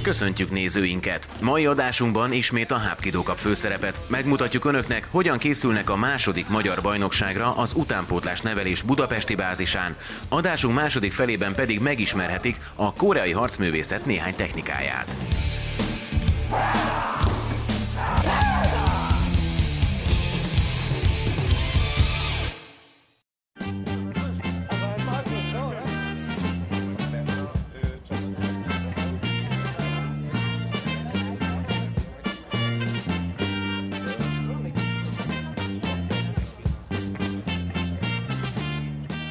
Köszöntjük nézőinket! Mai adásunkban ismét a Hapkido kap főszerepet. Megmutatjuk önöknek, hogyan készülnek a második magyar bajnokságra az utánpótlás nevelés budapesti bázisán. Adásunk második felében pedig megismerhetik a koreai harcművészet néhány technikáját.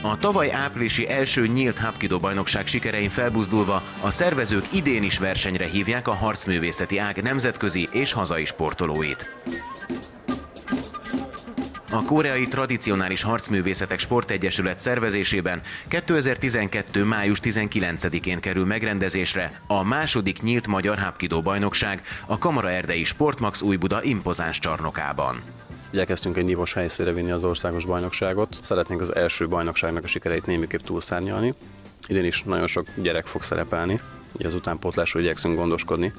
A tavaly áprilisi első nyílt Hapkido bajnokság sikerein felbuzdulva a szervezők idén is versenyre hívják a harcművészeti ág nemzetközi és hazai sportolóit. A Koreai Tradicionális Harcművészetek Sportegyesület szervezésében 2012. május 19-én kerül megrendezésre a második nyílt magyar Hapkido bajnokság a Kamara Erdei Sportmax Újbuda impozáns csarnokában. Igyekeztünk egy nívós helyszínre vinni az országos bajnokságot. Szeretnénk az első bajnokságnak a sikereit némiképp túlszárnyalni. Idén is nagyon sok gyerek fog szerepelni, ugye az utánpótlásról igyekszünk gondoskodni,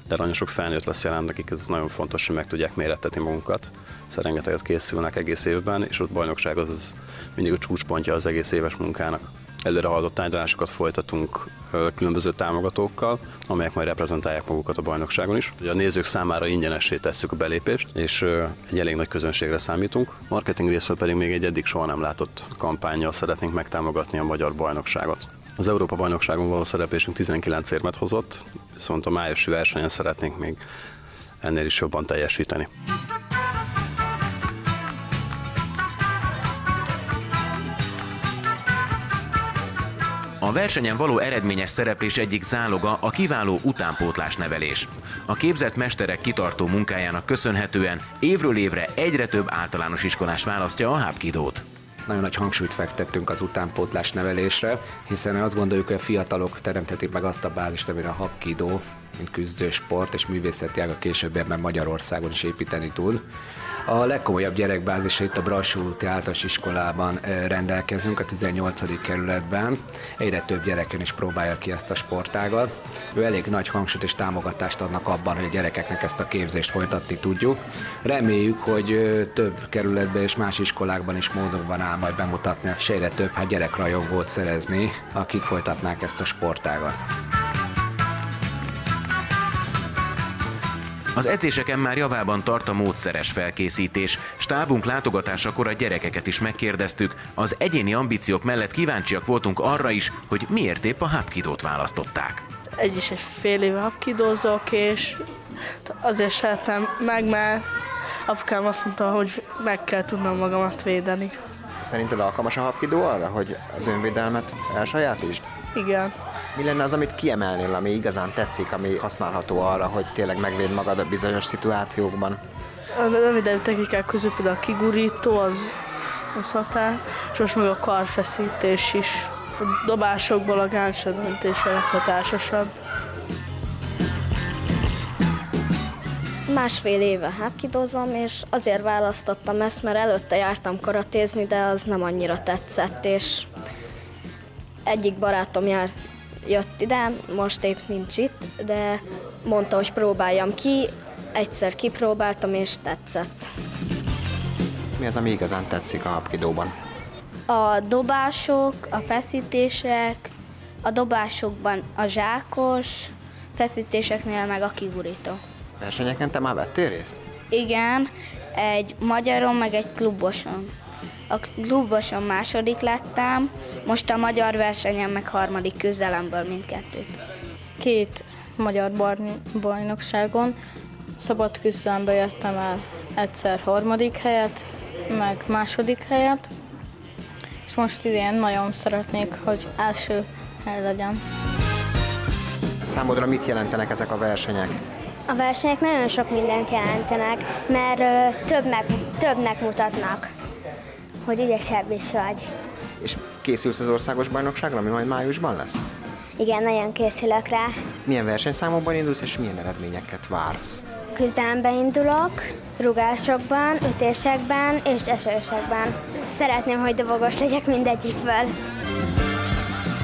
de nagyon sok felnőtt lesz jelen, nekik ez nagyon fontos, hogy meg tudják mérettetni magunkat. Rengeteget készülnek egész évben, és ott bajnokság az mindig a csúcspontja az egész éves munkának. Előre haladott tárgyalásokat folytatunk különböző támogatókkal, amelyek majd reprezentálják magukat a bajnokságon is. Ugye a nézők számára ingyenessé tesszük a belépést, és egy elég nagy közönségre számítunk. Marketing részről pedig még egy eddig soha nem látott kampánnyal szeretnénk megtámogatni a magyar bajnokságot. Az Európa-bajnokságon való szereplésünk 19 érmet hozott, viszont a májusi versenyen szeretnénk még ennél is jobban teljesíteni. A versenyen való eredményes szereplés egyik záloga a kiváló utánpótlásnevelés. A képzett mesterek kitartó munkájának köszönhetően évről évre egyre több általános iskolás választja a Hapkidót. Nagyon nagy hangsúlyt fektettünk az utánpótlás nevelésre, hiszen azt gondoljuk, hogy a fiatalok teremthetik meg azt a bázist, amire a Hapkido, mint küzdősport és művészeti ág a későbbiekben Magyarországon is építeni tud. A legkomolyabb gyerekbázisa itt a Brassó úti általános iskolában rendelkezünk, a 18. kerületben. Egyre több gyereken is próbálja ki ezt a sportágat. Ő elég nagy hangsúlyt és támogatást adnak abban, hogy a gyerekeknek ezt a képzést folytatni tudjuk. Reméljük, hogy több kerületben és más iskolákban is módon áll majd bemutatni, és egyre több gyerekrajongót szerezni, akik folytatnák ezt a sportágat. Az edzéseken már javában tart a módszeres felkészítés. Stábunk látogatásakor a gyerekeket is megkérdeztük, az egyéni ambíciók mellett kíváncsiak voltunk arra is, hogy miért épp a Hapkidót választották. Egy fél éve hapkidózok, és azért szeretem meg, mert apukám azt mondta, hogy meg kell tudnom magamat védeni. Szerinted alkalmas a Hapkido arra, hogy az önvédelmet elsajátítsd? Igen. Mi lenne az, amit kiemelnél, ami igazán tetszik, ami használható arra, hogy tényleg megvéd magad a bizonyos szituációkban? A rövidebb technikák közül például a kigurító, az határ, és most meg a karfeszítés is. A dobásokból a gánsa döntése leghatásosabb. Másfél éve hapkidozom, és azért választottam ezt, mert előtte jártam karatézni, de az nem annyira tetszett, és egyik barátom jött ide, most épp nincs itt, de mondta, hogy próbáljam ki, egyszer kipróbáltam, és tetszett. Mi az, ami igazán tetszik a Hapkidóban? A dobások, a feszítések, a dobásokban a zsákos, feszítéseknél meg a kigurító. Versenyeken te már vettél részt? Igen, egy magyaron, meg egy kluboson. A kluboson második lettem, most a magyar versenyen meg harmadik küzdelemből mindkettőt. 2 magyar bajnokságon szabad küzdelembe jöttem el egyszer harmadik helyet, meg második helyet, és most idén nagyon szeretnék, hogy első hely legyen. Számodra mit jelentenek ezek a versenyek? A versenyek nagyon sok mindent jelentenek, mert többnek mutatnak, hogy ügyesebb is vagy. És készülsz az országos bajnokságra, ami majd májusban lesz? Igen, nagyon készülök rá. Milyen versenyszámokban indulsz, és milyen eredményeket vársz? Küzdelembe indulok, rugásokban, ütésekben és esősekben. Szeretném, hogy dobogós legyek mindegyikből.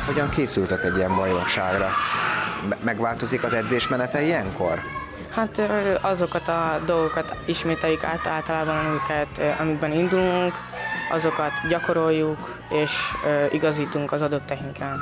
Hogyan készültek egy ilyen bajnokságra? Megváltozik az edzésmenete ilyenkor? Hát azokat a dolgokat ismételjük át általában, amikben indulunk, azokat gyakoroljuk és igazítunk az adott technikán.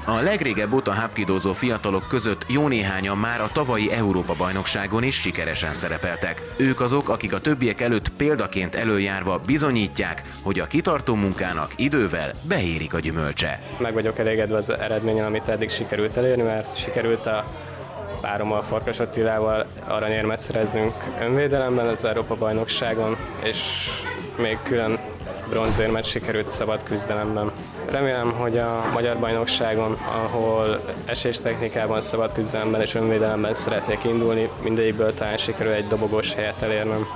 A legrégebb óta hapkidózó fiatalok között jó néhányan már a tavalyi Európa-bajnokságon is sikeresen szerepeltek. Ők azok, akik a többiek előtt példaként előjárva bizonyítják, hogy a kitartó munkának idővel beérik a gyümölcse. Meg vagyok elégedve az eredményen, amit eddig sikerült elérni, mert sikerült a párommal, Farkas Attilával aranyérmet szerezzünk önvédelemben az Európa-bajnokságon, és még külön bronzérmet sikerült szabad küzdelemben. Remélem, hogy a magyar bajnokságon, ahol eséstechnikában, szabad küzdelemben és önvédelemben szeretnék indulni, mindegyikből talán sikerül egy dobogós helyet elérnem.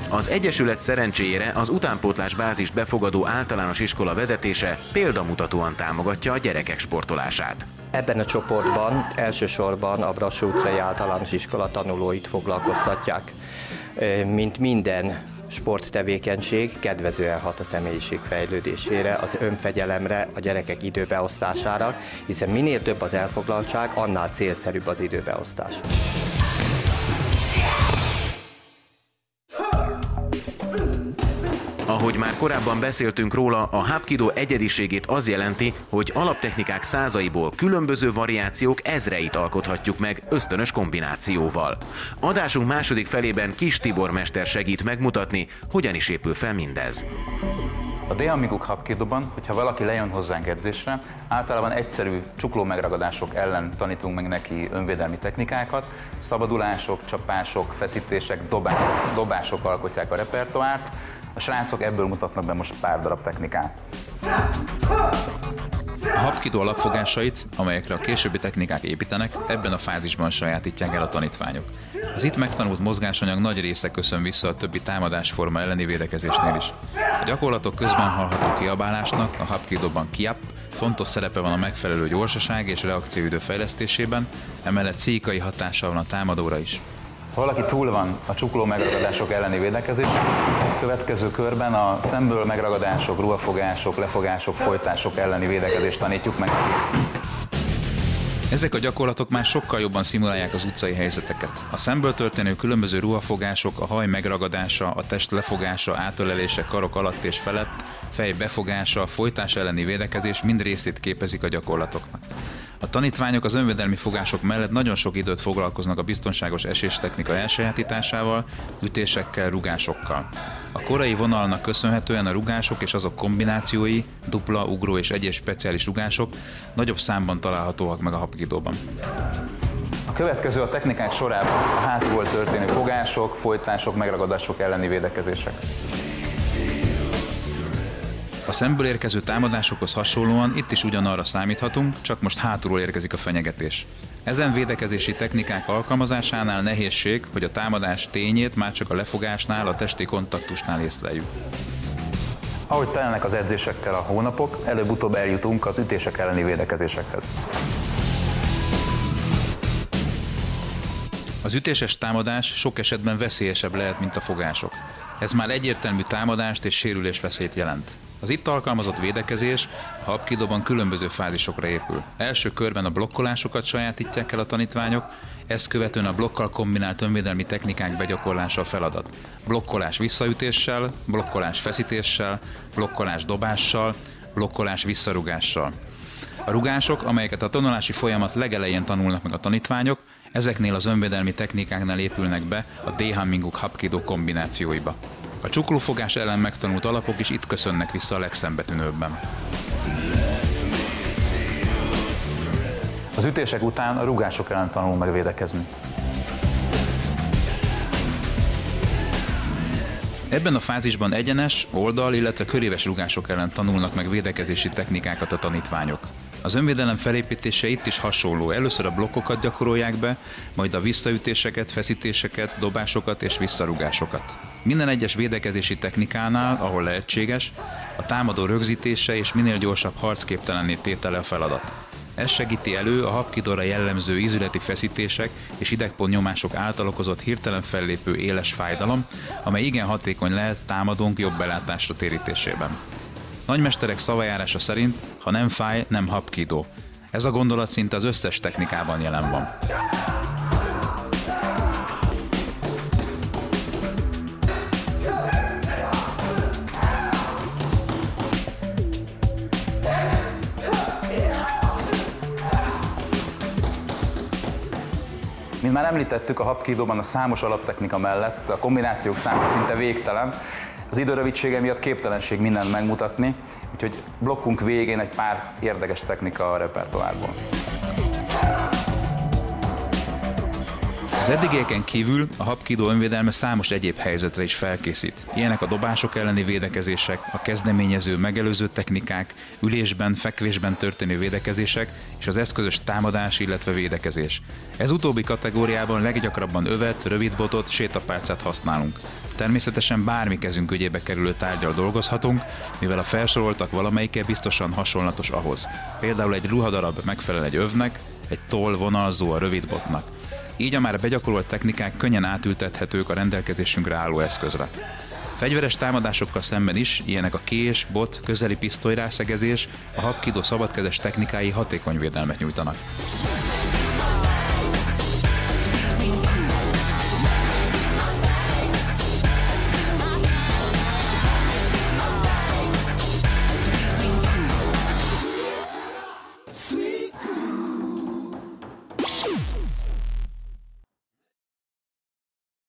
Az Egyesület szerencséjére az utánpótlás bázist befogadó általános iskola vezetése példamutatóan támogatja a gyerekek sportolását. Ebben a csoportban elsősorban a Brassó utcai általános iskola tanulóit foglalkoztatják. Mint minden sporttevékenység kedvezően hat a személyiség fejlődésére, az önfegyelemre, a gyerekek időbeosztására, hiszen minél több az elfoglaltság, annál célszerűbb az időbeosztás. Ahogy már korábban beszéltünk róla, a hapkido egyediségét az jelenti, hogy alaptechnikák százaiból különböző variációk ezreit alkothatjuk meg ösztönös kombinációval. Adásunk második felében Kis Tibor mester segít megmutatni, hogyan is épül fel mindez. A Dehan Minguk hapkidoban, hogyha valaki lejön hozzánk edzésre, általában egyszerű csukló megragadások ellen tanítunk meg neki önvédelmi technikákat, szabadulások, csapások, feszítések, dobások alkotják a repertoárt. A srácok ebből mutatnak be most pár darab technikát. A hapkido alapfogásait, amelyekre a későbbi technikák építenek, ebben a fázisban sajátítják el a tanítványok. Az itt megtanult mozgásanyag nagy része köszön vissza a többi támadásforma elleni védekezésnél is. A gyakorlatok közben hallható kiabálásnak, a hapkidoban kiap, fontos szerepe van a megfelelő gyorsaság és reakcióidő fejlesztésében, emellett pszichikai hatással van a támadóra is. Ha valaki túl van a csukló megragadások elleni védekezés, a következő körben a szemből megragadások, ruhafogások, lefogások, folytások elleni védekezést tanítjuk meg. Ezek a gyakorlatok már sokkal jobban szimulálják az utcai helyzeteket. A szemből történő különböző ruhafogások, a haj megragadása, a test lefogása, átölelése karok alatt és felett, fej befogása, folytás elleni védekezés mind részét képezik a gyakorlatoknak. A tanítványok az önvédelmi fogások mellett nagyon sok időt foglalkoznak a biztonságos eséstechnika elsajátításával, ütésekkel, rugásokkal. A korai vonalnak köszönhetően a rugások és azok kombinációi, dupla, ugró és egyéb speciális rugások nagyobb számban találhatóak meg a hapkidóban. A következő a technikák sorában a hátulról történő fogások, folytások, megragadások elleni védekezések. A szemből érkező támadásokhoz hasonlóan itt is ugyanarra számíthatunk, csak most hátulról érkezik a fenyegetés. Ezen védekezési technikák alkalmazásánál nehézség, hogy a támadás tényét már csak a lefogásnál, a testi kontaktusnál észleljük. Ahogy telnek az edzésekkel a hónapok, előbb-utóbb eljutunk az ütések elleni védekezésekhez. Az ütéses támadás sok esetben veszélyesebb lehet, mint a fogások. Ez már egyértelmű támadást és sérülésveszélyt jelent. Az itt alkalmazott védekezés a hapkidoban különböző fázisokra épül. Első körben a blokkolásokat sajátítják el a tanítványok, ezt követően a blokkal kombinált önvédelmi technikák begyakorlása a feladat. Blokkolás visszaütéssel, blokkolás feszítéssel, blokkolás dobással, blokkolás visszarugással. A rugások, amelyeket a tanulási folyamat legelején tanulnak meg a tanítványok, ezeknél az önvédelmi technikáknál épülnek be a Dehan Minguk hapkido kombinációiba. A csuklófogás ellen megtanult alapok is itt köszönnek vissza a legszembetűnőbben. Az ütések után a rugások ellen tanul meg védekezni. Ebben a fázisban egyenes, oldal, illetve köréves rugások ellen tanulnak meg védekezési technikákat a tanítványok. Az önvédelem felépítése itt is hasonló. Először a blokkokat gyakorolják be, majd a visszaütéseket, feszítéseket, dobásokat és visszarugásokat. Minden egyes védekezési technikánál, ahol lehetséges, a támadó rögzítése és minél gyorsabb harcképtelenné tétele a feladat. Ez segíti elő a hapkidóra jellemző ízületi feszítések és idegpontnyomások által okozott hirtelen fellépő éles fájdalom, amely igen hatékony lehet támadónk jobb belátásra térítésében. Nagymesterek szavajárása szerint, ha nem fáj, nem hapkido. Ez a gondolat szinte az összes technikában jelen van. Mint már említettük, a habkidóban a számos alaptechnika mellett a kombinációk száma szinte végtelen. Az idő rövidsége miatt képtelenség mindent megmutatni, úgyhogy blokkunk végén egy pár érdekes technika a repertoárból. Az eddigieken kívül a habkidó önvédelme számos egyéb helyzetre is felkészít. Ilyenek a dobások elleni védekezések, a kezdeményező, megelőző technikák, ülésben, fekvésben történő védekezések és az eszközös támadás, illetve védekezés. Ez utóbbi kategóriában leggyakrabban övet, rövidbotot, sétapálcát használunk. Természetesen bármi kezünk ügyébe kerülő tárggyal dolgozhatunk, mivel a felsoroltak valamelyike biztosan hasonlatos ahhoz. Például egy ruhadarab megfelel egy övnek, egy toll vonalzó a rövidbotnak. Így a már begyakorolt technikák könnyen átültethetők a rendelkezésünkre álló eszközre. Fegyveres támadásokkal szemben is, ilyenek a kés, bot, közeli pisztolyrászegezés, a habkidó szabadkezes technikái hatékony védelmet nyújtanak.